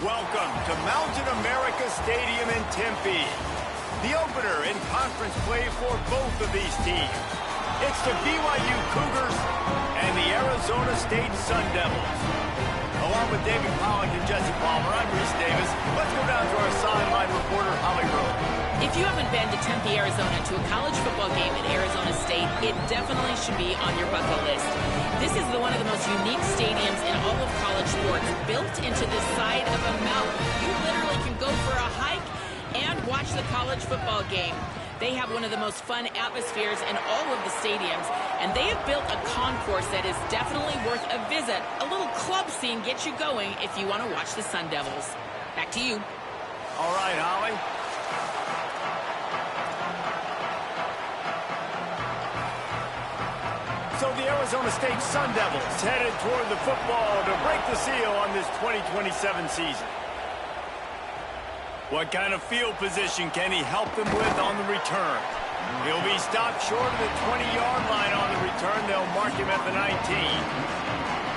Welcome to Mountain America Stadium in Tempe. The opener in conference play for both of these teams. It's the BYU Cougars and the Arizona State Sun Devils. Along with David Pollock and Jesse Palmer, I'm Reese Davis. Let's go down to our sideline reporter, Holly Rowe. If you haven't been to Tempe, Arizona to a college football game at Arizona State, it definitely should be on your bucket list. This is one of the most unique stadiums in all of college sports, built into the side of a mountain. You literally can go for a hike and watch the college football game. They have one of the most fun atmospheres in all of the stadiums, and they have built a concourse that is definitely worth a visit. A little club scene gets you going if you want to watch the Sun Devils. Back to you. All right, Holly. So the Arizona State Sun Devils headed toward the football to break the seal on this 2027 season. What kind of field position can he help them with on the return? He'll be stopped short of the 20-yard line on the return. They'll mark him at the 19.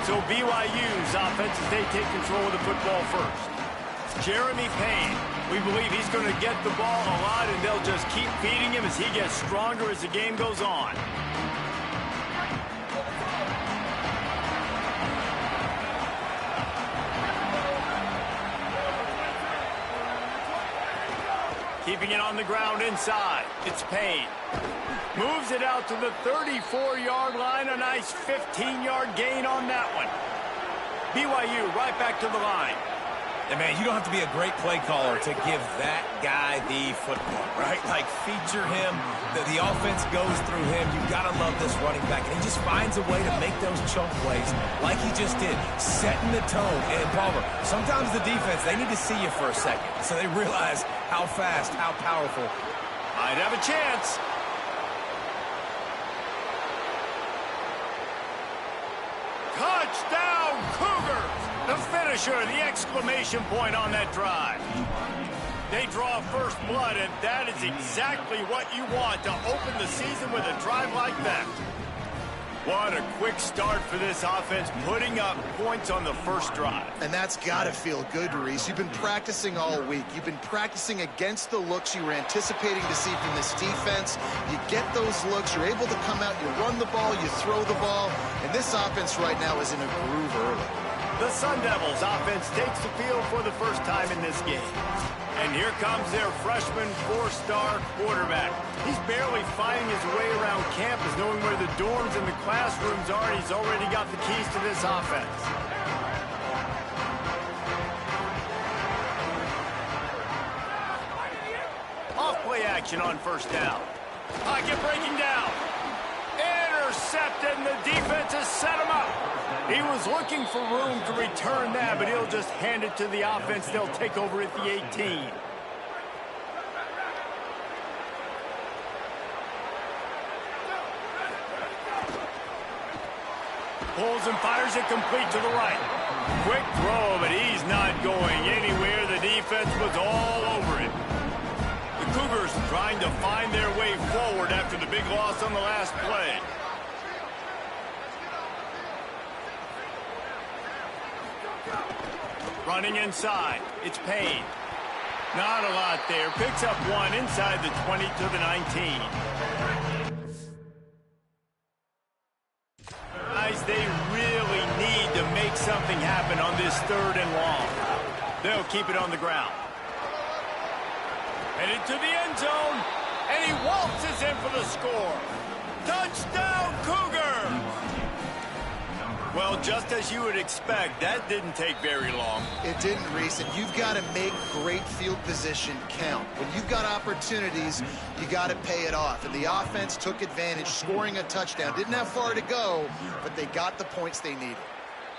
So BYU's offense as they take control of the football first. Jeremy Payne. We believe he's going to get the ball a lot, and they'll just keep feeding him as he gets stronger as the game goes on. Keeping it on the ground inside. It's Payne. Moves it out to the 34-yard line. A nice 15-yard gain on that one. BYU right back to the line. And man, you don't have to be a great play caller to give that guy the football, right? Like, feature him. The offense goes through him. You've got to love this running back. And he just finds a way to make those chunk plays like he just did, setting the tone. And Palmer, sometimes the defense, they need to see you for a second so they realize how fast, how powerful. Might have a chance. Touchdown, Cougars! The finisher, the exclamation point on that drive. They draw first blood, and that is exactly what you want to open the season with a drive like that. What a quick start for this offense, putting up points on the first drive. And that's got to feel good, Reese. You've been practicing all week. You've been practicing against the looks you were anticipating to see from this defense. You get those looks, you're able to come out, you run the ball, you throw the ball, and this offense right now is in a groove early. The Sun Devils offense takes the field for the first time in this game. And here comes their freshman four-star quarterback. He's barely finding his way around campus, knowing where the dorms and the classrooms are, and he's already got the keys to this offense. Off-play action on first down. Pocket breaking down. Intercepted, and the defense has set him up. He was looking for room to return that, but he'll just hand it to the offense. They'll take over at the 18. Pulls and fires it complete to the right. Quick throw, but he's not going anywhere. The defense was all over it. The Cougars trying to find their way forward after the big loss on the last play. Running inside. It's Payne. Not a lot there. Picks up one inside the 20 to the 19. Guys, they really need to make something happen on this third and long. They'll keep it on the ground. Headed to the end zone, and he waltzes in for the score. Touchdown, Cougar! Well, just as you would expect, that didn't take very long. It didn't, Reese, and you've got to make great field position count. When you've got opportunities, you got to pay it off. And the offense took advantage, scoring a touchdown. Didn't have far to go, but they got the points they needed.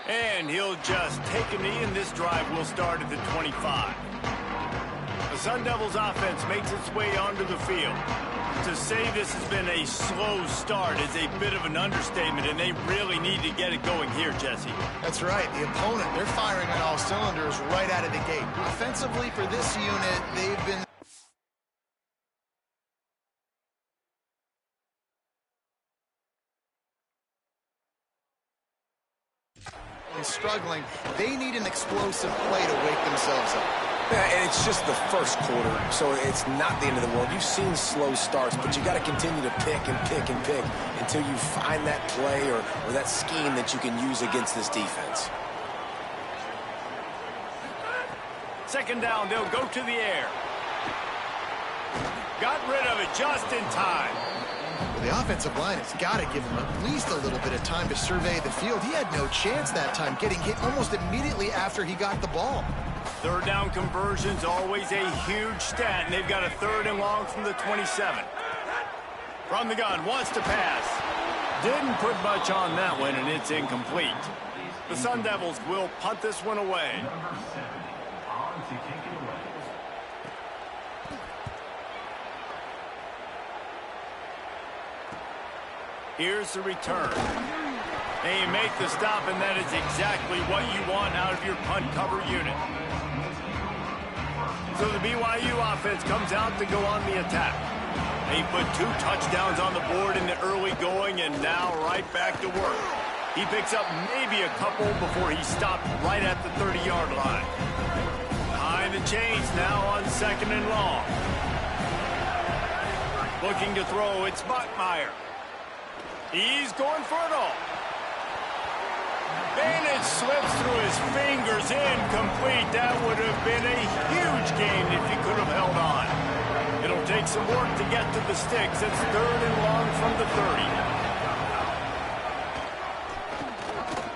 And he'll just take a knee, and this drive will start at the 25. The Sun Devils offense makes its way onto the field. To say this has been a slow start is a bit of an understatement, and they really need to get it going here, Jesse. That's right. The opponent, they're firing on all cylinders right out of the gate. Offensively, for this unit, they've been... offense struggling, they need an explosive play to wake themselves up. Yeah, and it's just the first quarter, so it's not the end of the world. You've seen slow starts, but you got to continue to pick and pick and pick until you find that play or that scheme that you can use against this defense. Second down, they'll go to the air. Got rid of it just in time. Well, the offensive line has got to give him at least a little bit of time to survey the field. He had no chance that time, getting hit almost immediately after he got the ball. Third down conversion's always a huge stat, and they've got a 3rd and long from the 27. From the gun, wants to pass. Didn't put much on that one, and it's incomplete. The Sun Devils will punt this one away. Here's the return. They make the stop, and that is exactly what you want out of your punt cover unit. So the BYU offense comes out to go on the attack. They put 2 touchdowns on the board in the early going, and now right back to work. He picks up maybe a couple before he stopped right at the 30-yard line. Behind the chains now on 2nd and long. Looking to throw, it's Buckmeyer. He's going for it all. And it slips through his fingers, incomplete. That would have been a huge gain if he could have held on. It'll take some work to get to the sticks. It's 3rd and long from the 30.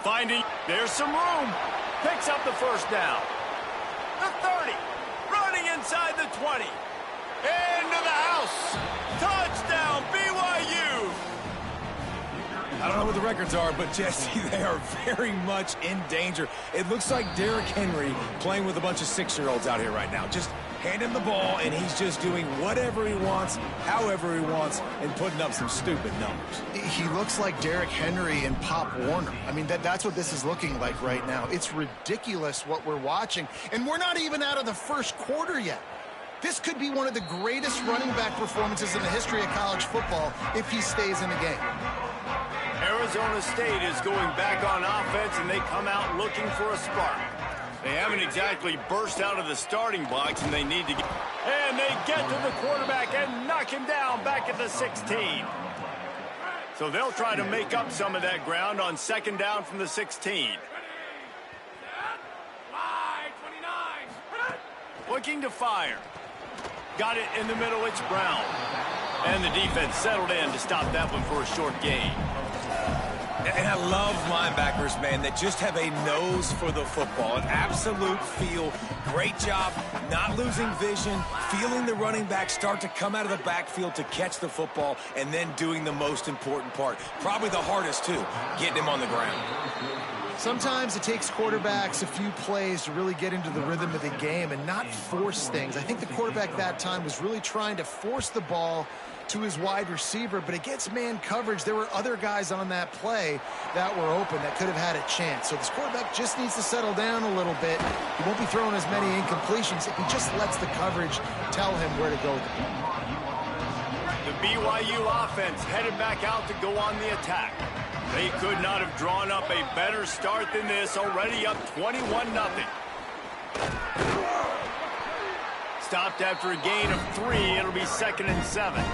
Finding, there's some room. Picks up the 1st down. The 30, running inside the 20. Into the house. Touchdown, BYU. I don't know what the records are, but Jesse, they are very much in danger. It looks like Derrick Henry playing with a bunch of 6-year-olds out here right now. Just hand him the ball, and he's just doing whatever he wants, however he wants, and putting up some stupid numbers. He looks like Derrick Henry and Pop Warner. I mean, that's what this is looking like right now. It's ridiculous what we're watching, and we're not even out of the first quarter yet. This could be one of the greatest running back performances in the history of college football if he stays in the game. Arizona State is going back on offense, and they come out looking for a spark. They haven't exactly burst out of the starting blocks, and they need to get... And they get to the quarterback and knock him down back at the 16. So they'll try to make up some of that ground on 2nd down from the 16. Looking to fire. Got it in the middle, it's Brown. And the defense settled in to stop that one for a short gain. And I love linebackers, man, that just have a nose for the football, an absolute feel. Great job not losing vision, feeling the running back start to come out of the backfield to catch the football, and then doing the most important part. Probably the hardest, too, getting him on the ground. Sometimes it takes quarterbacks a few plays to really get into the rhythm of the game and not force things. I think the quarterback that time was really trying to force the ball to his wide receiver, but against man coverage, there were other guys on that play that were open that could have had a chance. So this quarterback just needs to settle down a little bit. He won't be throwing as many incompletions if he just lets the coverage tell him where to go with the ball. The BYU offense headed back out to go on the attack. They could not have drawn up a better start than this, already up 21-0. Stopped after a gain of 3. It'll be 2nd and 7.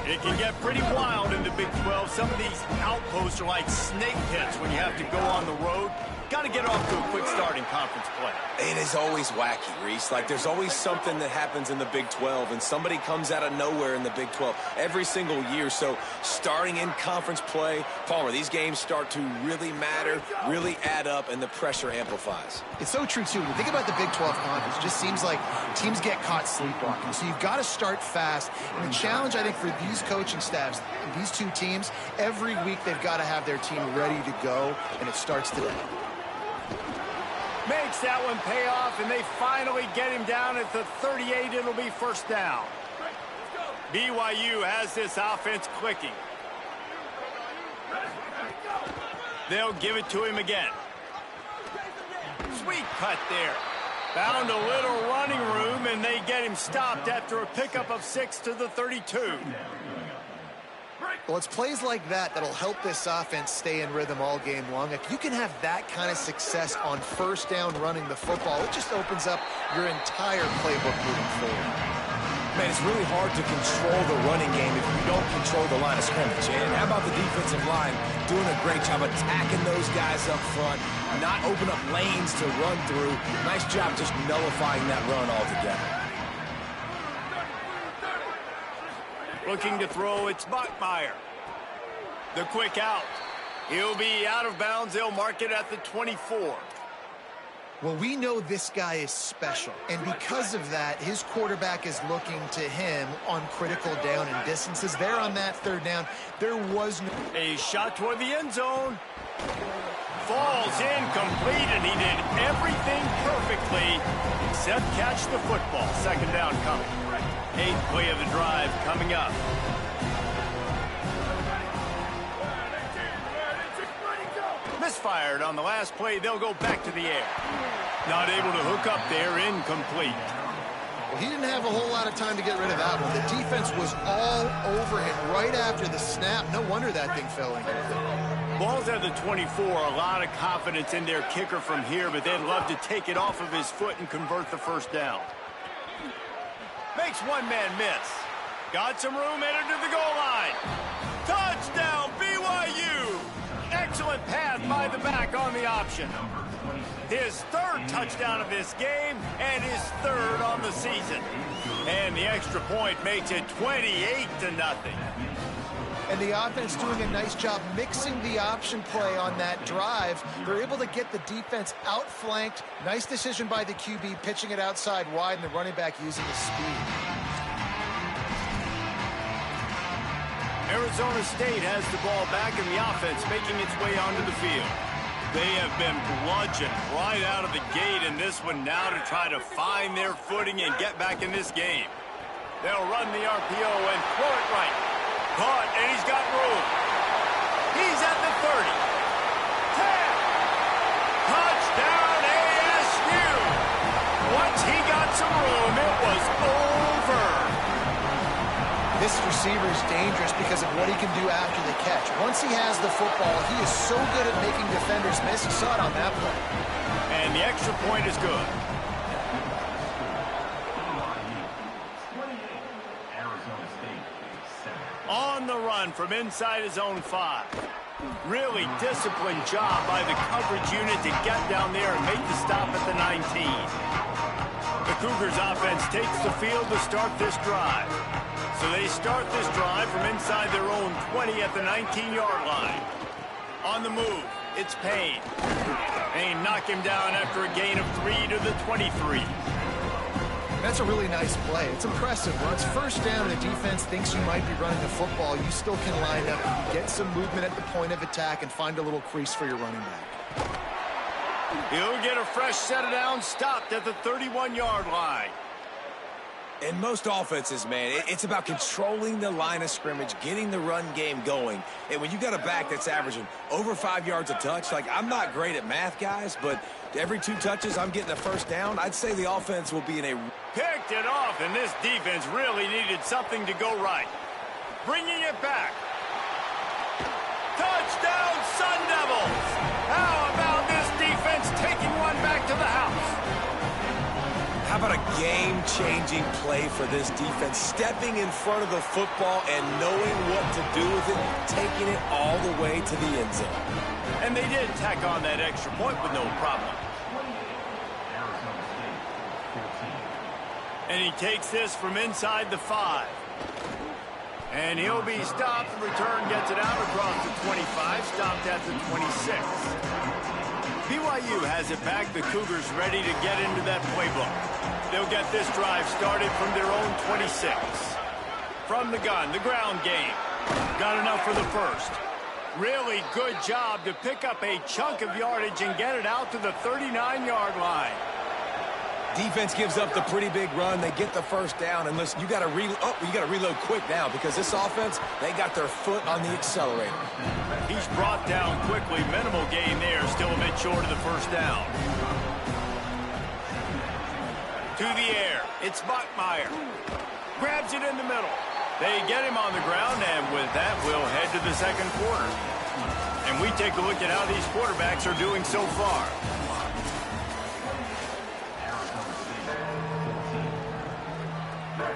It can get pretty wild in the Big 12. Some of these outposts are like snake pits when you have to go on the road. Got to get off to a quick start in conference play. It is always wacky, Reese. Like, there's always something that happens in the Big 12, and somebody comes out of nowhere in the Big 12 every single year. So starting in conference play, Palmer, these games start to really matter, really add up, and the pressure amplifies. It's so true, too. When you think about the Big 12 conference, it just seems like teams get caught sleepwalking. So you've got to start fast. And the challenge, I think, for these coaching staffs, these two teams, every week they've got to have their team ready to go, and it starts today. Makes that one pay off, and they finally get him down at the 38. It'll be 1st down. BYU has this offense clicking. They'll give it to him again. Sweet cut there. Found a little running room, and they get him stopped after a pickup of 6 to the 32. Well, it's plays like that that'll help this offense stay in rhythm all game long. If you can have that kind of success on first down running the football, it just opens up your entire playbook moving forward. Man, it's really hard to control the running game if you don't control the line of scrimmage. And how about the defensive line doing a great job attacking those guys up front, not open up lanes to run through. Nice job just nullifying that run altogether. Looking to throw, it's Bachmeier. The quick out. He'll be out of bounds. They'll mark it at the 24. Well, we know this guy is special, and because of that, his quarterback is looking to him on critical down and distances. There on that third down, there was no... A shot toward the end zone. Falls incomplete, and he did everything perfectly except catch the football. Second down coming. 8th play of the drive coming up. Misfired on the last play. They'll go back to the air. Not able to hook up there. Incomplete. Well, he didn't have a whole lot of time to get rid of that one. The defense was all over him right after the snap. No wonder that thing fell incomplete. Ball's at the 24. A lot of confidence in their kicker from here, but they'd love to take it off of his foot and convert the first down. Makes one man miss. Got some room, headed to the goal line. Touchdown, BYU! Excellent pass by the back on the option. His third touchdown of this game and his third on the season. And the extra point makes it 28-0. And the offense doing a nice job mixing the option play on that drive. They're able to get the defense outflanked. Nice decision by the QB, pitching it outside wide, and the running back using his speed. Arizona State has the ball back, and the offense making its way onto the field. They have been bludgeoned right out of the gate in this one now to try to find their footing and get back in this game. They'll run the RPO and throw it right. Caught, and he's got room. He's at the 30. 10. Touchdown, ASU. Once he got some room, it was over. This receiver is dangerous because of what he can do after the catch. Once he has the football, he is so good at making defenders miss. You saw it on that play. And the extra point is good. On the run from inside his own 5. Really disciplined job by the coverage unit to get down there and make the stop at the 19. The Cougars offense takes the field to start this drive. So they start this drive from inside their own 20 at the 19-yard line. On the move, it's Payne. Payne knock him down after a gain of 3 to the 23. That's a really nice play. It's impressive. When it's first down and the defense thinks you might be running the football, you still can line up, get some movement at the point of attack, and find a little crease for your running back. He'll get a fresh set of downs, stopped at the 31-yard line. In most offenses, man, it's about controlling the line of scrimmage, getting the run game going. And when you got a back that's averaging over 5 yards a touch, like, I'm not great at math, guys, but every 2 touches I'm getting a first down, I'd say the offense will be in a... Picked it off, and this defense really needed something to go right. Bringing it back. Touchdown, Sun Devils! How about this defense taking one back to the house? How about a game-changing play for this defense, stepping in front of the football and knowing what to do with it, taking it all the way to the end zone. And they did tack on that extra point with no problem. And he takes this from inside the 5. And he'll be stopped. Return gets it out across the 25, stopped at the 26. BYU has it back. The Cougars ready to get into that playbook. They'll get this drive started from their own 26. From the gun, the ground game. Got enough for the first. Really good job to pick up a chunk of yardage and get it out to the 39-yard line. Defense gives up the pretty big run. They get the first down. And listen, you got to reload quick now because this offense, they got their foot on the accelerator. He's brought down quickly. Minimal gain there. Still a bit short of the first down. To the air. It's Bachmeier. Grabs it in the middle. They get him on the ground, and with that, we'll head to the second quarter. And we take a look at how these quarterbacks are doing so far.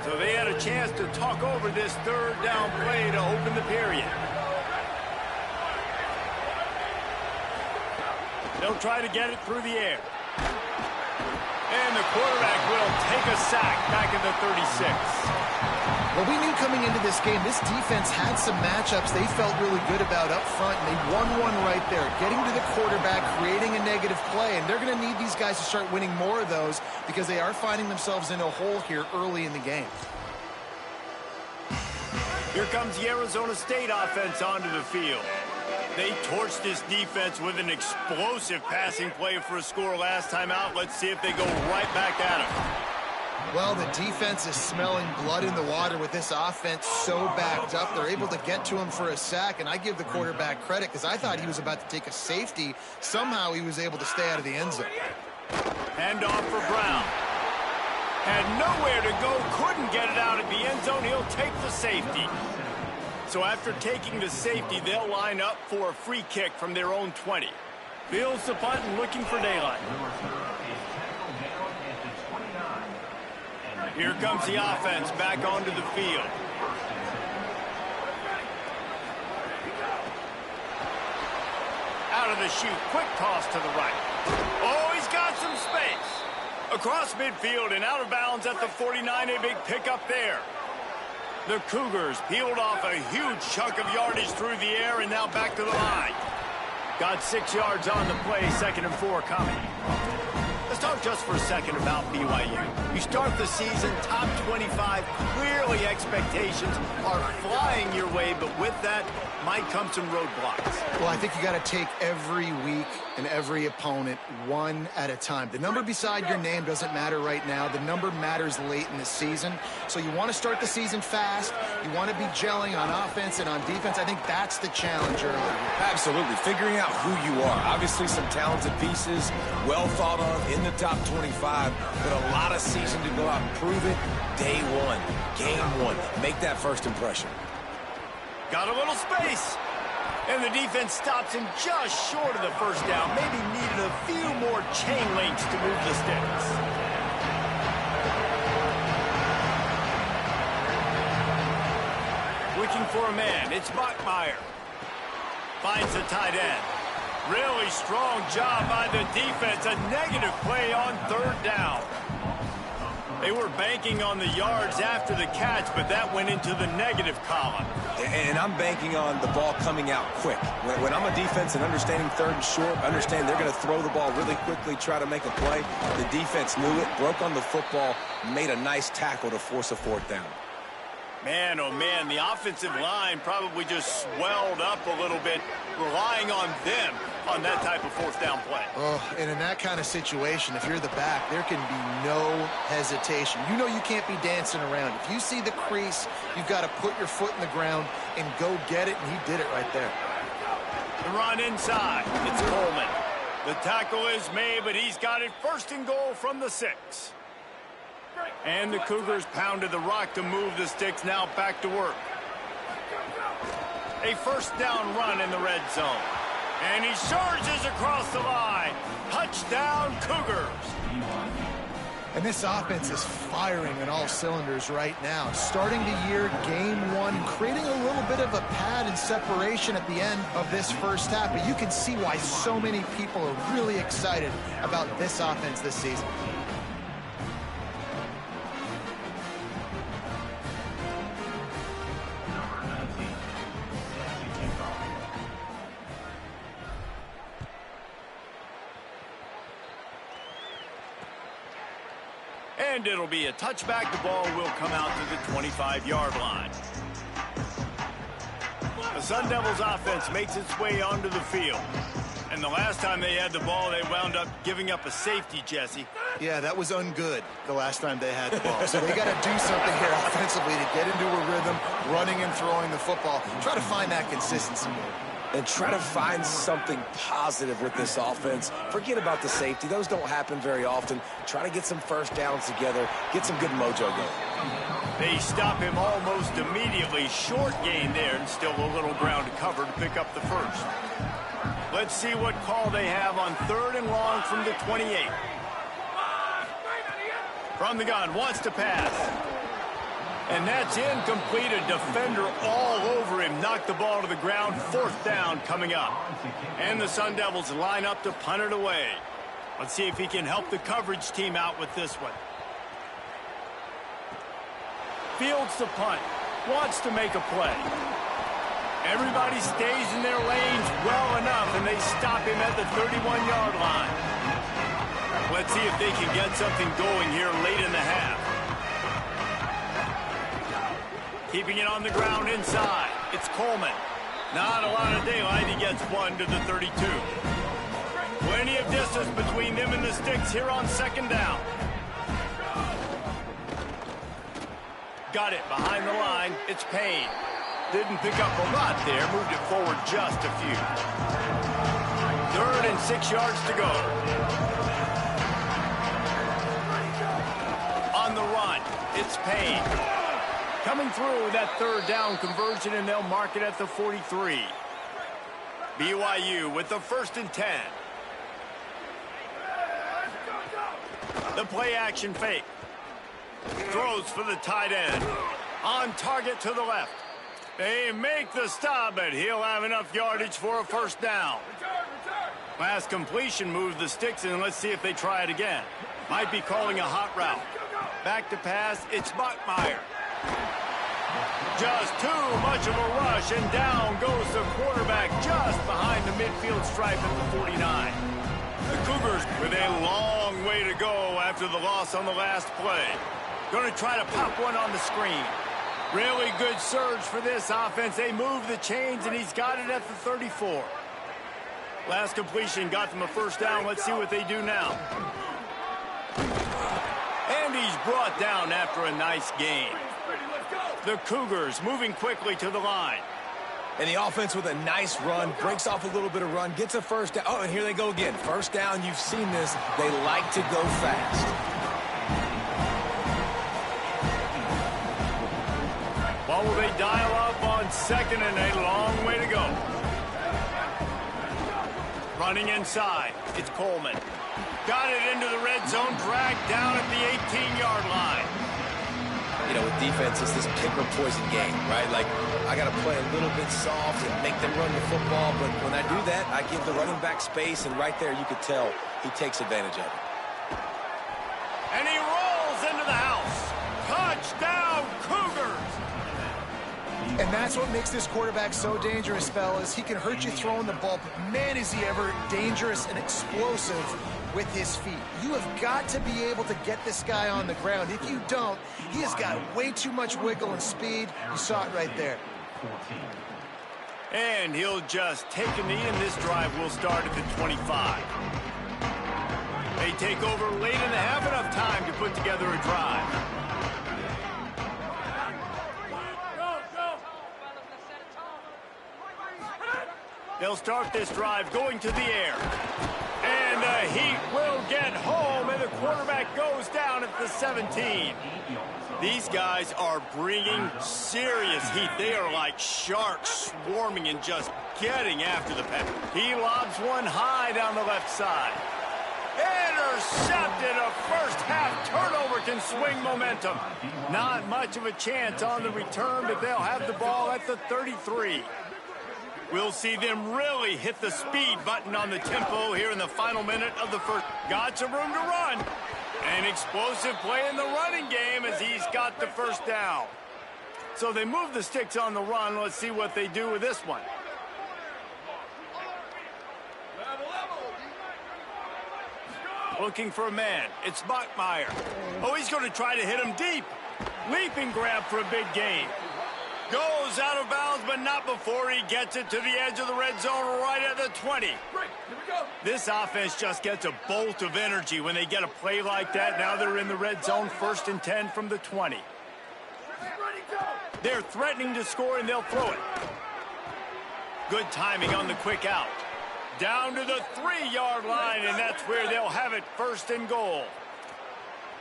So they had a chance to talk over this third down play to open the period. They'll try to get it through the air. And the quarterback will take a sack back at the 36. Well, we knew coming into this game, this defense had some matchups they felt really good about up front, and they won one right there, getting to the quarterback, creating a negative play, and they're going to need these guys to start winning more of those because they are finding themselves in a hole here early in the game. Here comes the Arizona State offense onto the field. They torched this defense with an explosive passing play for a score last time out. Let's see if they go right back at him. Well, the defense is smelling blood in the water with this offense so backed up. They're able to get to him for a sack, and I give the quarterback credit because I thought he was about to take a safety. Somehow he was able to stay out of the end zone. Hand off for Brown. Had nowhere to go, couldn't get it out of the end zone. He'll take the safety. So after taking the safety, they'll line up for a free kick from their own 20. Fields the punt and looking for daylight. Here comes the offense back onto the field. Out of the chute, quick toss to the right. Oh, he's got some space. Across midfield and out of bounds at the 49, a big pickup there. The Cougars peeled off a huge chunk of yardage through the air and now back to the line. Got 6 yards on the play, 2nd and 4 coming. Let's talk just for a second about BYU. You start the season top 25. Clearly expectations are flying your way, but with that might come some roadblocks. Well, I think you got to take every week and every opponent one at a time. The number beside your name doesn't matter right now. The number matters late in the season. So you want to start the season fast. You want to be gelling on offense and on defense. I think that's the challenge early. Absolutely. Figuring out who you are. Obviously some talented pieces, well thought of in the top 25, but a lot of season to go out and prove it. Day one, game one. Make that first impression. Got a little space. And the defense stops him just short of the first down. Maybe needed a few more chain links to move the sticks. Looking for a man. It's Bachmeier. Finds the tight end. Really strong job by the defense. A negative play on 3rd down. They were banking on the yards after the catch, but that went into the negative column. And I'm banking on the ball coming out quick. When I'm a defense and understanding 3rd and short, understand they're going to throw the ball really quickly, try to make a play. The defense knew it, broke on the football, made a nice tackle to force a 4th down. Man, oh man, the offensive line probably just swelled up a little bit, relying on them on that type of 4th down play. Oh, and in that kind of situation, if you're the back, there can be no hesitation. You know you can't be dancing around. If you see the crease, you've got to put your foot in the ground and go get it, and he did it right there. The run inside. It's Coleman. The tackle is made, but he's got it 1st and goal from the 6. And the Cougars pounded the rock to move the sticks, now back to work. A 1st down run in the red zone. And he charges across the line. Touchdown, Cougars. And this offense is firing on all cylinders right now. Starting the year, game 1, creating a little bit of a pad and separation at the end of this first half. But you can see why so many people are really excited about this offense this season. And it'll be a touchback. The ball will come out to the 25-yard line. The Sun Devils offense makes its way onto the field. And the last time they had the ball, they wound up giving up a safety, Jesse. Yeah, that was ungood the last time they had the ball. So they got to do something here offensively to get into a rhythm, running and throwing the football. Try to find that consistency. And try to find something positive with this offense. Forget about the safety. Those don't happen very often. Try to get some 1st downs together. Get some good mojo going. They stop him almost immediately. Short gain there, and still a little ground to cover to pick up the first. Let's see what call they have on 3rd and long from the 28. From the gun, wants to pass. And that's incomplete. A defender all over him. Knocked the ball to the ground. 4th down coming up. And the Sun Devils line up to punt it away. Let's see if he can help the coverage team out with this one. Fields the punt. Wants to make a play. Everybody stays in their lanes well enough, and they stop him at the 31-yard line. Let's see if they can get something going here late in the half. Keeping it on the ground inside. It's Coleman. Not a lot of daylight. He gets one to the 32. Plenty of distance between them and the sticks here on 2nd down. Got it behind the line. It's Payne. Didn't pick up a lot there. Moved it forward just a few. 3rd and 6 yards to go. On the run, it's Payne. Coming through that 3rd down conversion, and they'll mark it at the 43. BYU with the 1st and 10. The play action fake. Throws for the tight end. On target to the left. They make the stop, but he'll have enough yardage for a 1st down. Last completion moved the sticks, and let's see if they try it again. Might be calling a hot route. Back to pass, it's Bachmeier. Just too much of a rush, and down goes the quarterback just behind the midfield stripe at the 49. The Cougars with a long way to go after the loss on the last play. Going to try to pop one on the screen. Really good surge for this offense. They move the chains, and he's got it at the 34. Last completion got them a 1st down. Let's see what they do now. And he's brought down after a nice gain. The Cougars moving quickly to the line. And the offense with a nice run, breaks off a little bit of run, gets a 1st down. Oh, and here they go again. 1st down, you've seen this. They like to go fast. What will they dial up on 2nd and a long way to go? Running inside, it's Coleman. Got it into the red zone, dragged down at the 18-yard line. You know, with defense, it's this pick or poison game, right? Like, I got to play a little bit soft and make them run the football, but when I do that, I give the running back space, and right there you could tell he takes advantage of it. And he rolls into the house. Touchdown, Cougars! And that's what makes this quarterback so dangerous, fellas. He can hurt you throwing the ball, but man, is he ever dangerous and explosive with his feet. You have got to be able to get this guy on the ground. If you don't, he has got way too much wiggle and speed. You saw it right there. And he'll just take a knee, and this drive will start at the 25. They take over late in the half, enough time to put together a drive. They'll start this drive going to the air. And the heat will get home, and the quarterback goes down at the 17. These guys are bringing serious heat. They are like sharks swarming and just getting after the pass. He lobs one high down the left side. Intercepted. A first-half turnover can swing momentum. Not much of a chance on the return, but they'll have the ball at the 33. We'll see them really hit the speed button on the tempo here in the final minute of the first. Got some room to run. An explosive play in the running game as he's got the 1st down. So they move the sticks on the run. Let's see what they do with this one. Looking for a man. It's Bachmeier. Oh, he's going to try to hit him deep. Leaping grab for a big gain. Goes out of bounds, but not before he gets it to the edge of the red zone right at the 20. This offense just gets a bolt of energy when they get a play like that. Now they're in the red zone, 1st and 10 from the 20. They're threatening to score, and they'll throw it. Good timing on the quick out. Down to the 3-yard line, and that's where they'll have it, 1st and goal.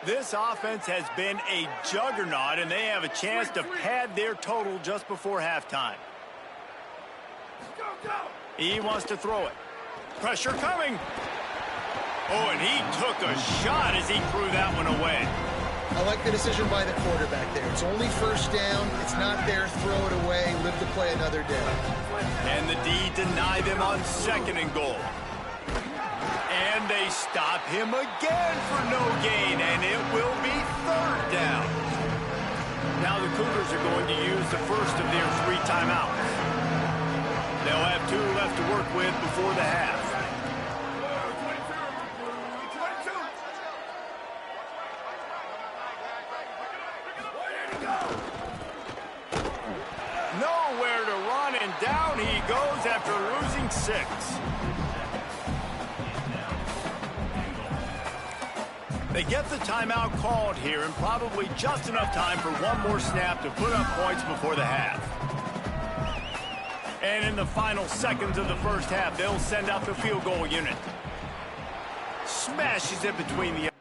This offense has been a juggernaut, and they have a chance to pad their total just before halftime. He wants to throw it. Pressure coming. Oh, and he took a shot as he threw that one away. I like the decision by the quarterback there. It's only first down. It's not there. Throw it away. Live to play another day. And the D deny them on second and goal. And they stop him again for no gain, and it will be third down. Now the Cougars are going to use the first of their 3 timeouts. They'll have 2 left to work with before the half. Nowhere to run, and down he goes after losing 6. They get the timeout called here, and probably just enough time for one more snap to put up points before the half. And in the final seconds of the first half, they'll send out the field goal unit. Smashes it between the...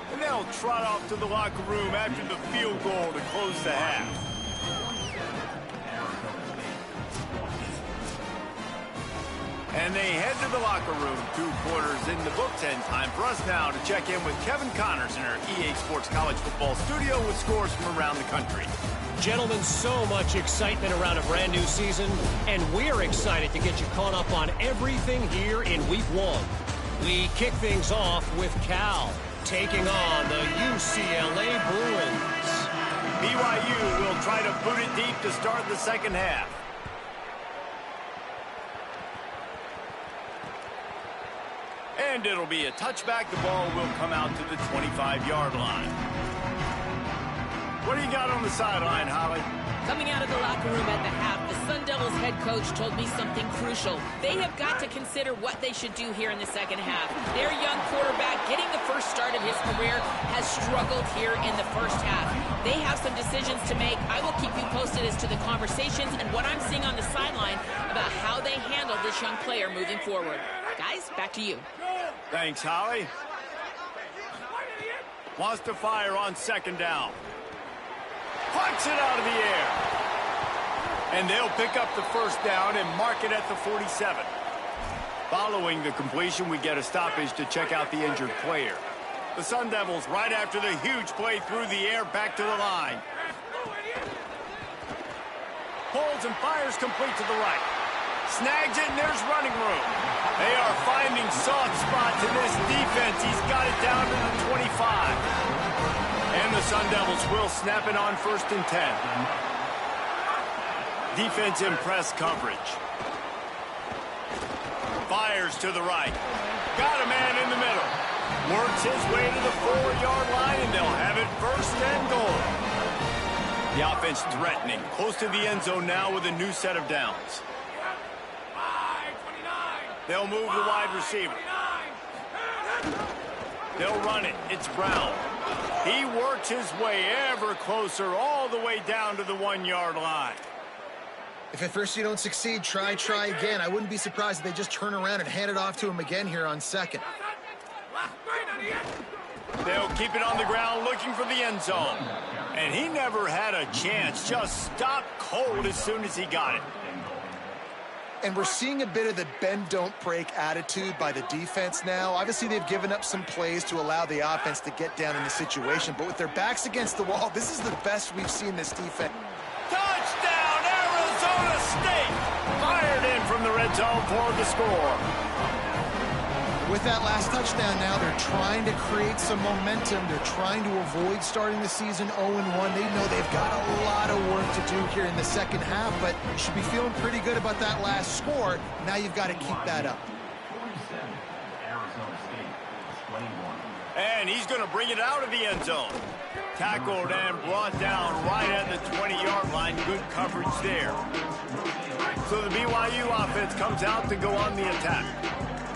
And they'll trot off to the locker room after the field goal to close the half. And they head to the locker room. 2 quarters in the books, and time for us now to check in with Kevin Connors in our EA Sports College Football studio with scores from around the country. Gentlemen, so much excitement around a brand new season, and we're excited to get you caught up on everything here in Week 1. We kick things off with Cal taking on the UCLA Bruins. BYU will try to boot it deep to start the second half. And it'll be a touchback. The ball will come out to the 25-yard line. What do you got on the sideline, Holly? Coming out of the locker room at the half, the Sun Devils head coach told me something crucial. They have got to consider what they should do here in the second half. Their young quarterback, getting the first start of his career, has struggled here in the first half. They have some decisions to make. I will keep you posted as to the conversations and what I'm seeing on the sideline about how they handle this young player moving forward. Guys, back to you. Thanks, Holly. Wants to fire on second down. Plucks it out of the air. And they'll pick up the first down and mark it at the 47. Following the completion, we get a stoppage to check out the injured player. The Sun Devils, right after the huge play through the air, back to the line. Pulls and fires complete to the right. Snags it, and there's running room. They are finding soft spots in this defense. He's got it down to the 25. And the Sun Devils will snap it on 1st and 10. Defense in press coverage. Fires to the right. Got a man in the middle. Works his way to the 4-yard line, and they'll have it first and goal. The offense threatening, close to the end zone now with a new set of downs. They'll move the wide receiver. They'll run it. It's Brown. He works his way ever closer all the way down to the 1-yard line. If at first you don't succeed, try again. I wouldn't be surprised if they just turn around and hand it off to him again here on second. They'll keep it on the ground looking for the end zone. And he never had a chance. Just stopped cold as soon as he got it. And we're seeing a bit of the bend-don't-break attitude by the defense now. Obviously, they've given up some plays to allow the offense to get down in the situation. But with their backs against the wall, this is the best we've seen this defense. Touchdown, Arizona State! Fired in from the red zone for the score. With that last touchdown now, they're trying to create some momentum. They're trying to avoid starting the season 0-1. They know they've got a lot of work to do here in the second half, but you should be feeling pretty good about that last score. Now you've got to keep that up. And he's going to bring it out of the end zone. Tackled and brought down right at the 20-yard line. Good coverage there. So the BYU offense comes out to go on the attack.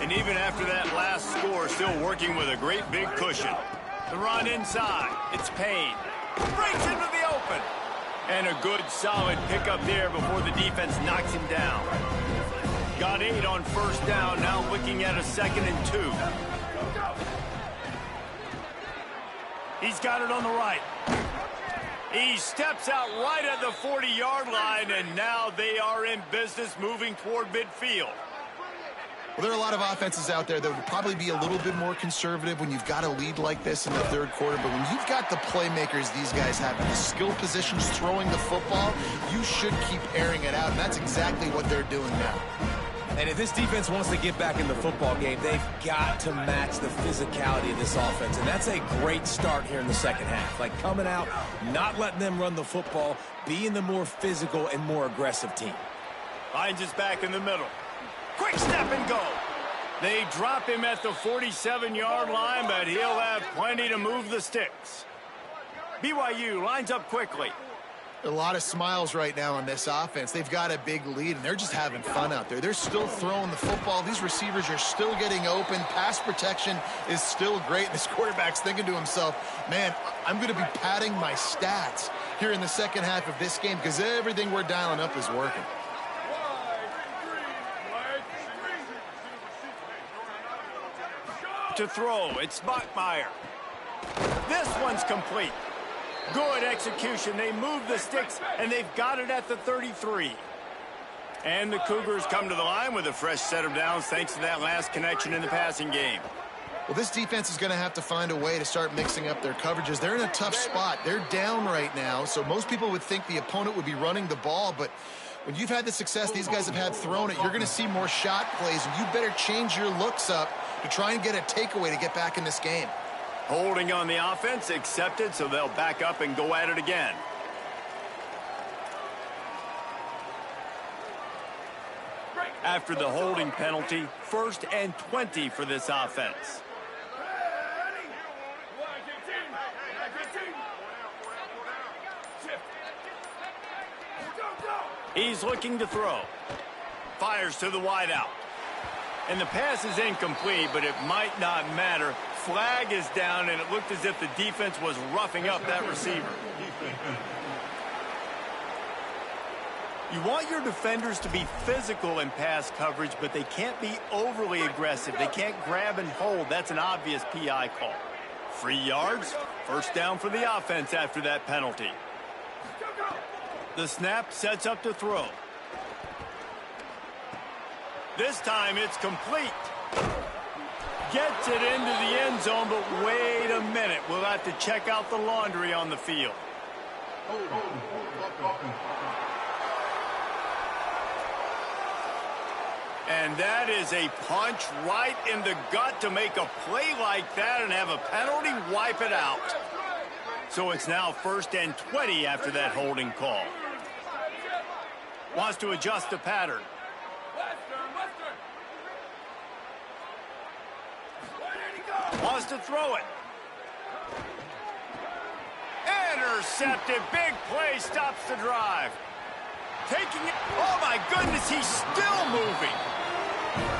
And even after that last score, still working with a great big cushion. The run inside. It's Payne. Breaks into the open. And a good solid pickup there before the defense knocks him down. Got 8 on first down. Now looking at a 2nd and 2. He's got it on the right. He steps out right at the 40-yard line, and now they are in business moving toward midfield. Well, there are a lot of offenses out there that would probably be a little bit more conservative when you've got a lead like this in the third quarter. But when you've got the playmakers these guys have in the skill positions throwing the football, you should keep airing it out. And that's exactly what they're doing now. And if this defense wants to get back in the football game, they've got to match the physicality of this offense. And that's a great start here in the second half. Like coming out, not letting them run the football, being the more physical and more aggressive team. Finds his back in the middle. Quick step and go. They drop him at the 47-yard line, but he'll have plenty to move the sticks. BYU lines up quickly. A lot of smiles right now on this offense. They've got a big lead, and they're just having fun out there. They're still throwing the football. These receivers are still getting open. Pass protection is still great. This quarterback's thinking to himself, man, I'm going to be padding my stats here in the second half of this game because everything we're dialing up is working. To throw, it's Bachmeier. This one's complete. Good execution. They move the sticks, and they've got it at the 33. And the Cougars come to the line with a fresh set of downs thanks to that last connection in the passing game. Well, this defense is going to have to find a way to start mixing up their coverages. They're in a tough spot. They're down right now, so most people would think the opponent would be running the ball, but when you've had the success these guys have had throwing it, you're going to see more shot plays, and you better change your looks up to try and get a takeaway to get back in this game. Holding on the offense, accepted, so they'll back up and go at it again. After the holding penalty, 1st and 20 for this offense. He's looking to throw. Fires to the wideout. And the pass is incomplete, but it might not matter. Flag is down, and it looked as if the defense was roughing up that receiver. You want your defenders to be physical in pass coverage, but they can't be overly aggressive. They can't grab and hold. That's an obvious PI call. 3 yards, first down for the offense after that penalty. The snap sets up to throw. This time it's complete. Gets it into the end zone, but wait a minute. We'll have to check out the laundry on the field. And that is a punch right in the gut to make a play like that and have a penalty wipe it out. So it's now 1st and 20 after that holding call. Wants to adjust the pattern. Wants to throw it. Intercepted. Big play stops the drive. Taking it. Oh, my goodness, he's still moving.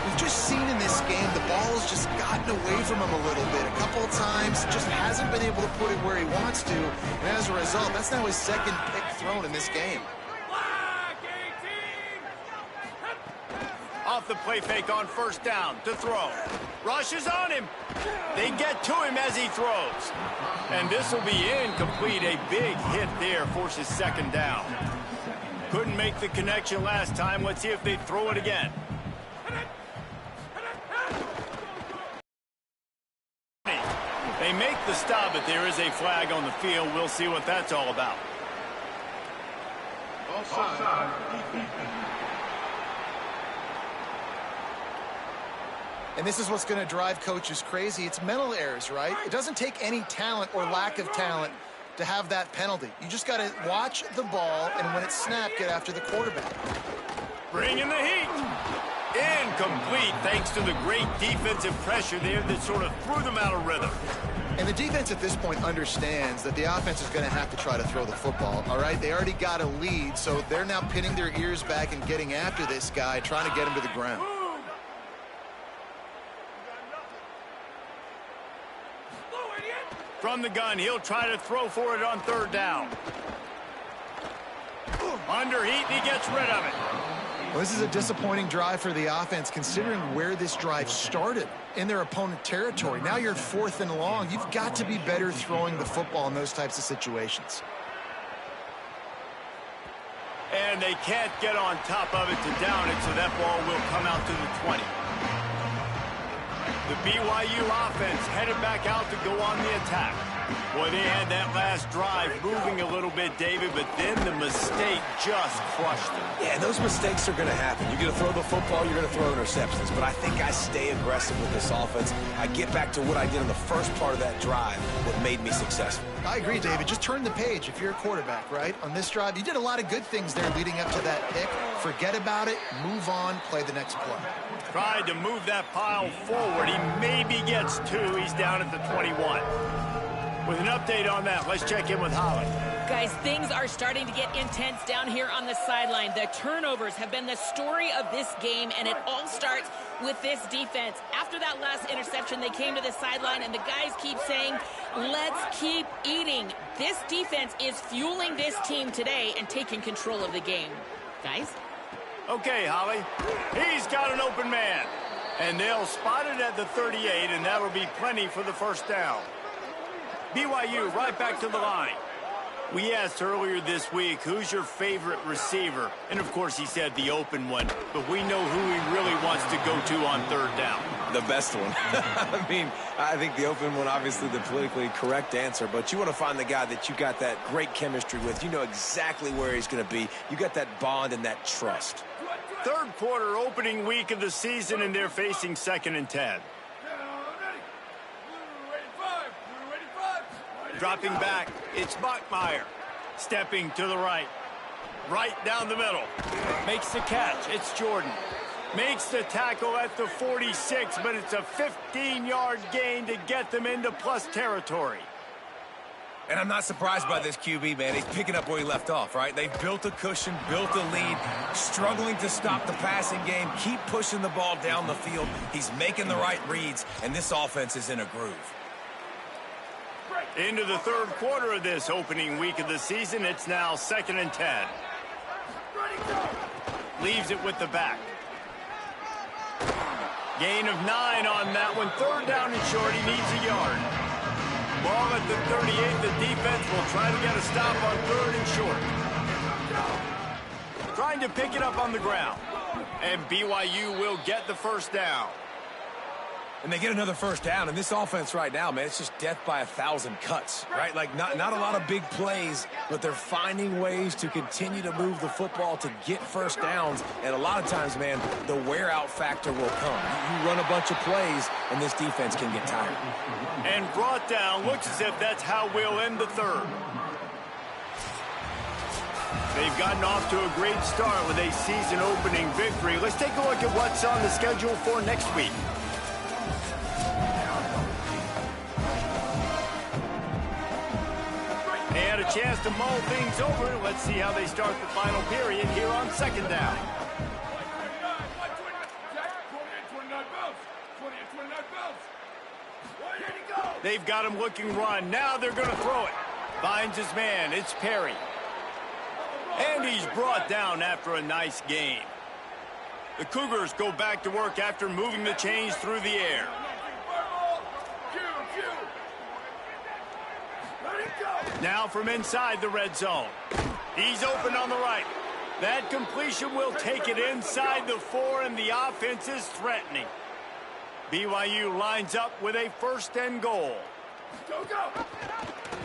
We've just seen in this game the ball's just gotten away from him a little bit. A couple of times, just hasn't been able to put it where he wants to. And as a result, that's now his second pick thrown in this game. Off the play fake on first down to throw. Rushes on him. They get to him as he throws. And this will be incomplete. A big hit there forces second down. Couldn't make the connection last time. Let's see if they throw it again. They make the stop, but there is a flag on the field. We'll see what that's all about. And this is what's going to drive coaches crazy. It's mental errors, right? It doesn't take any talent or lack of talent to have that penalty. You just got to watch the ball, and when it's snapped, get after the quarterback. Bringing the heat. Incomplete, thanks to the great defensive pressure there that sort of threw them out of rhythm. And the defense at this point understands that the offense is going to have to try to throw the football, all right? They already got a lead, so they're now pinning their ears back and getting after this guy, trying to get him to the ground. From the gun, he'll try to throw for it on third down. Under heat, and he gets rid of it. Well, this is a disappointing drive for the offense, considering where this drive started in their opponent territory. Now you're 4th and long. You've got to be better throwing the football in those types of situations. And they can't get on top of it to down it, so that ball will come out to the 20. The BYU offense headed back out to go on the attack. Boy, they had that last drive moving a little bit, David, but then the mistake just crushed them. Yeah, those mistakes are going to happen. You're going to throw the football, you're going to throw interceptions. But I think I stay aggressive with this offense. I get back to what I did in the first part of that drive, what made me successful. I agree, David. Just turn the page if you're a quarterback, right? On this drive, you did a lot of good things there leading up to that pick. Forget about it, move on, play the next play. Tried to move that pile forward. He maybe gets 2. He's down at the 21. With an update on that, let's check in with Holly. Guys, things are starting to get intense down here on the sideline. The turnovers have been the story of this game, and it all starts with this defense. After that last interception, they came to the sideline, and the guys keep saying, let's keep eating. This defense is fueling this team today and taking control of the game. Guys? Okay, Holly. He's got an open man. And they'll spot it at the 38, and that'll be plenty for the first down. BYU right back to the line. We asked earlier this week, who's your favorite receiver? And, of course, he said the open one. But we know who he really wants to go to on third down. The best one. I mean, I think the open one, obviously the politically correct answer. But you want to find the guy that you got that great chemistry with. You know exactly where he's going to be. You got that bond and that trust. Third quarter opening week of the season, and they're facing 2nd and 10. Dropping back, it's Bachmeier. Stepping to the right. Right down the middle. Makes the catch, it's Jordan. Makes the tackle at the 46, but it's a 15-yard gain to get them into plus territory. And I'm not surprised by this QB, man. He's picking up where he left off, right? They've built a cushion, built a lead, struggling to stop the passing game, keep pushing the ball down the field. He's making the right reads, and this offense is in a groove. Into the third quarter of this opening week of the season, it's now 2nd and 10. Leaves it with the back. Gain of 9 on that one. Third down and short. He needs a yard. Ball at the 38. The defense will try to get a stop on 3rd and short. Trying to pick it up on the ground. And BYU will get the first down. And they get another first down. And this offense right now, man, it's just death by 1,000 cuts, right? Like not a lot of big plays, but they're finding ways to continue to move the football to get first downs. And a lot of times, man, the wear-out factor will come. You run a bunch of plays, and this defense can get tired. And brought down. Looks as if that's how we'll end the third. They've gotten off to a great start with a season-opening victory. Let's take a look at what's on the schedule for next week. They had a chance to mull things over. Let's see how they start the final period here on second down. They've got him looking run. Now they're going to throw it. Finds his man. It's Perry. And he's brought down after a nice gain. The Cougars go back to work after moving the chains through the air. Now from inside the red zone. He's open on the right. That completion will take it inside the 4, and the offense is threatening. BYU lines up with a 1st and goal.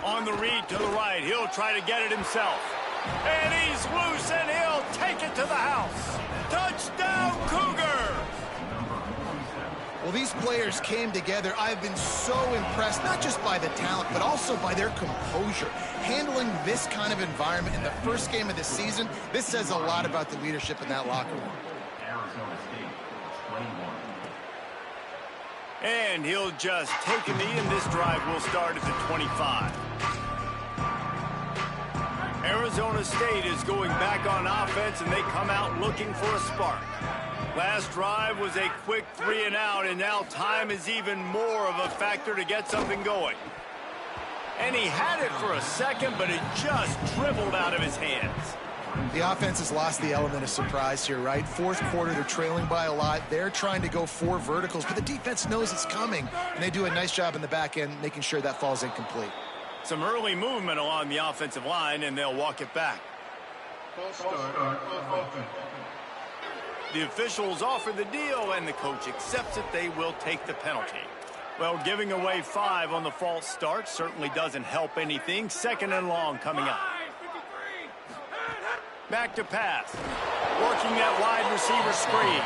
On the read to the right. He'll try to get it himself. And he's loose, and he'll take it to the house. Touchdown, Cougar! Well, these players came together. I've been so impressed, not just by the talent, but also by their composure. Handling this kind of environment in the first game of the season, this says a lot about the leadership in that locker room. And he'll just take a knee, and this drive will start at the 25. Arizona State is going back on offense, and they come out looking for a spark. Last drive was a quick 3-and-out, and now time is even more of a factor to get something going. And he had it for a second, but it just dribbled out of his hands. The offense has lost the element of surprise here, right? 4th quarter, they're trailing by a lot. They're trying to go 4 verticals, but the defense knows it's coming, and they do a nice job in the back end making sure that falls incomplete. Some early movement along the offensive line, and they'll walk it back. The officials offer the deal, and the coach accepts it. They will take the penalty. Well, giving away 5 on the false start certainly doesn't help anything. 2nd and long coming up. Back to pass. Working that wide receiver screen.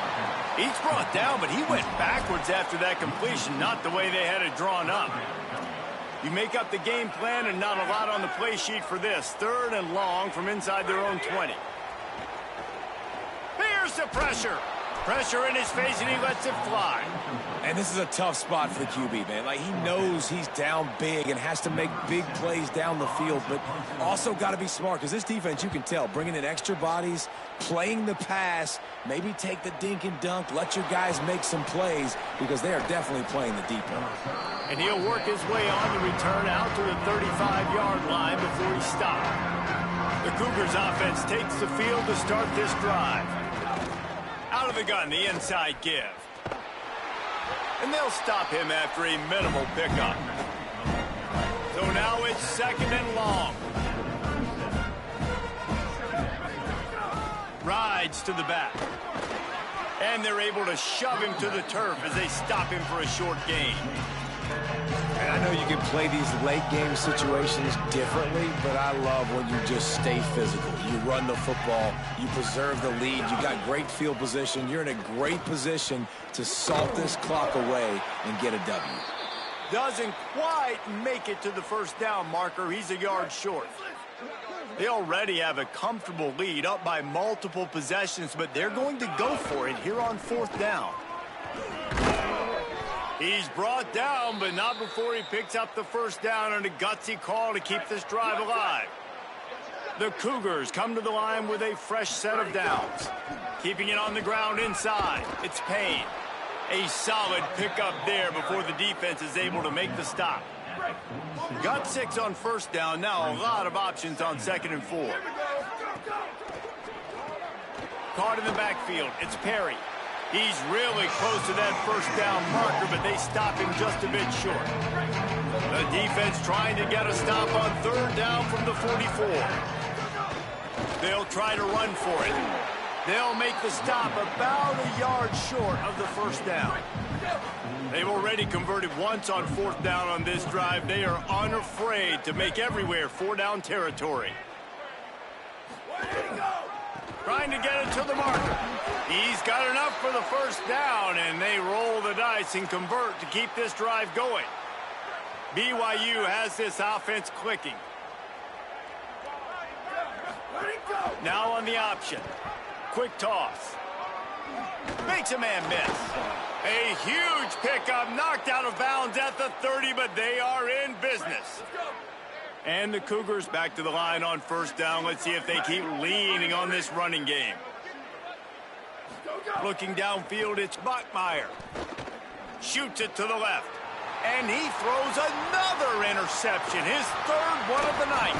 He's brought down, but he went backwards after that completion, not the way they had it drawn up. You make up the game plan, and not a lot on the play sheet for this. 3rd and long from inside their own 20. Here's the pressure. Pressure in his face, and he lets it fly. And this is a tough spot for the QB, man. Like, he knows he's down big and has to make big plays down the field, but also got to be smart, because this defense, you can tell, bringing in extra bodies, playing the pass, maybe take the dink and dunk, let your guys make some plays, because they are definitely playing the deep end. And he'll work his way on the return out to the 35-yard line before he stopped. The Cougars offense takes the field to start this drive. Out of the gun, the inside give. And they'll stop him after a minimal pickup. So now it's 2nd and long. Rides to the back. And they're able to shove him to the turf as they stop him for a short gain. And I know you can play these late-game situations differently, but I love when you just stay physical. You run the football, you preserve the lead, you got great field position, you're in a great position to salt this clock away and get a W. Doesn't quite make it to the 1st down marker. He's a yard short. They already have a comfortable lead, up by multiple possessions, but they're going to go for it here on 4th down. He's brought down, but not before he picks up the 1st down, and a gutsy call to keep this drive alive. The Cougars come to the line with a fresh set of downs. Keeping it on the ground inside. It's Payne. A solid pickup there before the defense is able to make the stop. Got 6 on 1st down. Now a lot of options on 2nd and 4. Caught in the backfield. It's Perry. He's really close to that 1st down marker, but they stop him just a bit short. The defense trying to get a stop on 3rd down from the 44. They'll try to run for it. They'll make the stop about a yard short of the 1st down. They've already converted once on 4th down on this drive. They are unafraid to make everywhere 4-down territory. Trying to get it to the marker. He's got enough for the 1st down, and they roll the dice and convert to keep this drive going. BYU has this offense clicking. Now on the option. Quick toss. Makes a man miss. A huge pickup, knocked out of bounds at the 30, but they are in business. And the Cougars back to the line on first down. Let's see if they keep leaning on this running game. Looking downfield, it's Bachmeier. Shoots it to the left. And he throws another interception, his third one of the night.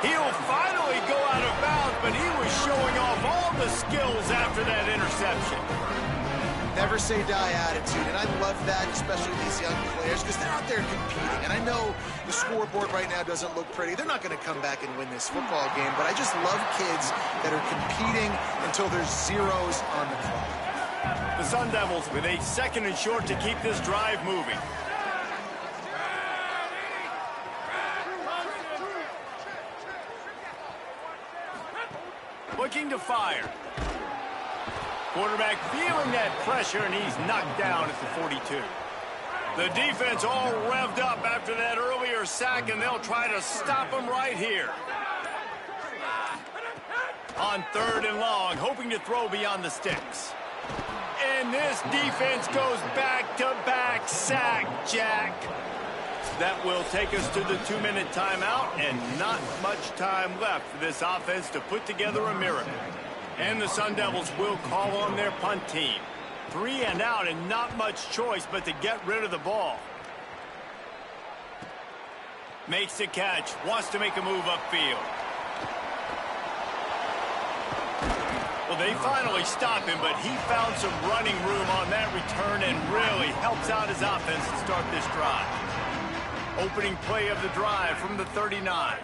He'll finally go out of bounds, but he was showing off all the skills after that interception. Never say die attitude, and I love that, especially these young players, because they're out there competing. And I know the scoreboard right now doesn't look pretty. They're not going to come back and win this football game, but I just love kids that are competing until there's zeros on the clock. The Sun Devils with a second and short to keep this drive moving. Looking to fire. Quarterback feeling that pressure, and he's knocked down at the 42. The defense all revved up after that earlier sack, and they'll try to stop him right here. On third and long, hoping to throw beyond the sticks. And this defense goes back-to-back sack, Jack. That will take us to the 2-minute timeout, and not much time left for this offense to put together a miracle. And the Sun Devils will call on their punt team. 3 and out, and not much choice but to get rid of the ball. Makes the catch, wants to make a move upfield. Well, they finally stop him, but he found some running room on that return and really helps out his offense to start this drive. Opening play of the drive from the 39.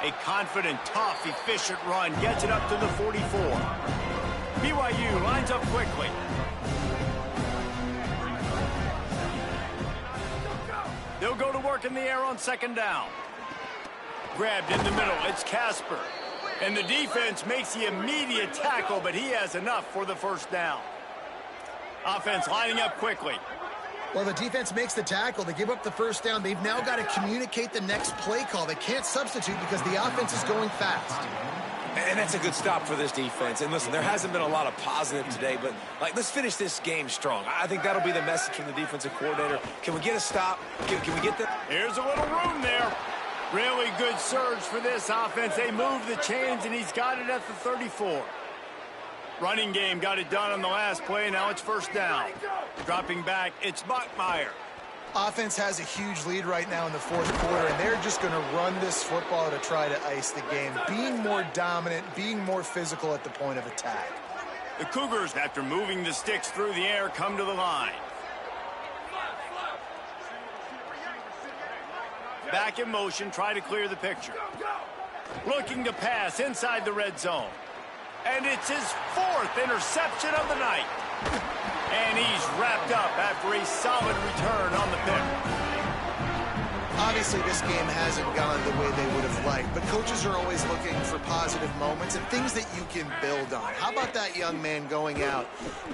A confident, tough, efficient run gets it up to the 44. BYU lines up quickly. They'll go to work in the air on second down. Grabbed in the middle, it's Casper. And the defense makes the immediate tackle, but he has enough for the first down. Offense lining up quickly. Well, the defense makes the tackle. They give up the first down. They've now got to communicate the next play call. They can't substitute because the offense is going fast. And that's a good stop for this defense. And listen, there hasn't been a lot of positive today, but let's finish this game strong. I think that'll be the message from the defensive coordinator. Can we get a stop? Can we get the... Here's a little room there. Really good surge for this offense. They move the chains, and he's got it at the 34. Running game got it done on the last play. Now it's first down. Dropping back, it's Bachmeier. Offense has a huge lead right now in the fourth quarter, and they're just going to run this football to try to ice the game. Being more dominant, being more physical at the point of attack. The Cougars, after moving the sticks through the air, come to the line. Back in motion, try to clear the picture. Looking to pass inside the red zone. And it's his fourth interception of the night. And he's wrapped up after a solid return on the pick. Obviously, this game hasn't gone the way they would have liked, but coaches are always looking for positive moments and things that you can build on. How about that young man going out,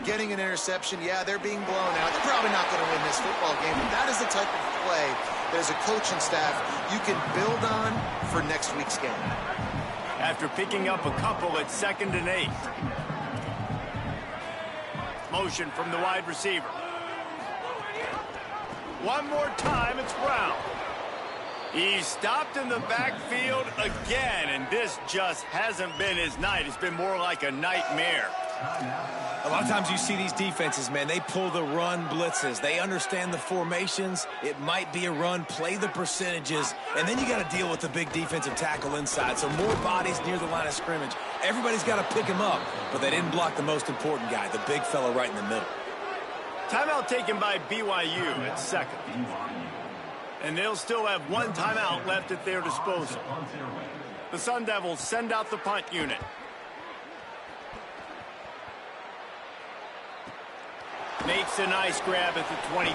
getting an interception? Yeah, they're being blown out. They're probably not going to win this football game, but that is the type of play that as a coaching staff you can build on for next week's game. After picking up a couple at 2nd and 8. Motion from the wide receiver. One more time, it's Brown. He's stopped in the backfield again, and this just hasn't been his night. It's been more like a nightmare. A lot of times you see these defenses, man, they pull the run blitzes. They understand the formations. It might be a run, play the percentages, and then you got to deal with the big defensive tackle inside. So more bodies near the line of scrimmage. Everybody's got to pick him up, but they didn't block the most important guy, the big fella right in the middle. Timeout taken by BYU at second. And they'll still have one timeout left at their disposal. The Sun Devils send out the punt unit. Makes a nice grab at the 25.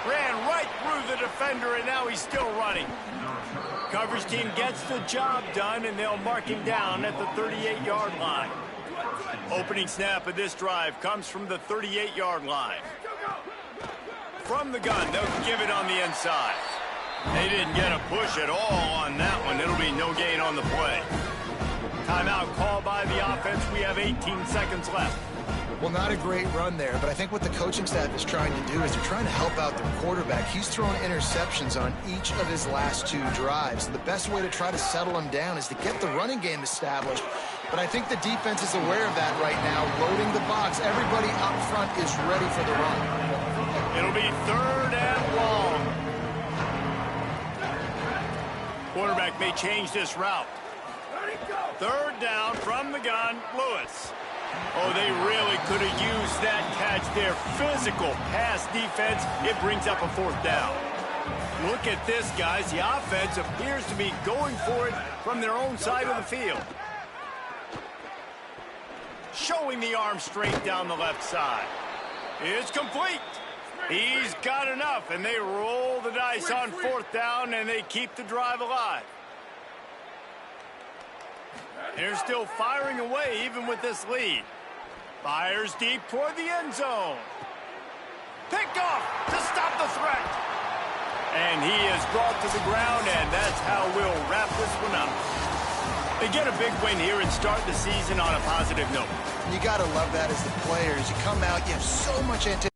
Ran right through the defender, and now he's still running. Coverage team gets the job done, and they'll mark him down at the 38-yard line. Opening snap of this drive comes from the 38-yard line. From the gun, they'll give it on the inside. They didn't get a push at all on that one. It'll be no gain on the play. Timeout called by the offense. We have 18 seconds left. Well, not a great run there, but I think what the coaching staff is trying to do is they're trying to help out their quarterback. He's thrown interceptions on each of his last 2 drives. The best way to try to settle him down is to get the running game established. But I think the defense is aware of that right now, loading the box. Everybody up front is ready for the run. It'll be 3rd and long. Quarterback may change this route. 3rd down from the gun, Lewis. Oh, they really could have used that catch there. Physical pass defense. It brings up a 4th down. Look at this, guys. The offense appears to be going for it from their own side of the field. Showing the arm straight down the left side. It's complete. He's got enough, and they roll the dice on 4th down, and they keep the drive alive. They're still firing away even with this lead. Fires deep toward the end zone. Picked off to stop the threat. And he is brought to the ground, and that's how we'll wrap this one up. They get a big win here and start the season on a positive note. You got to love that as the players. You come out, you have so much anticipation.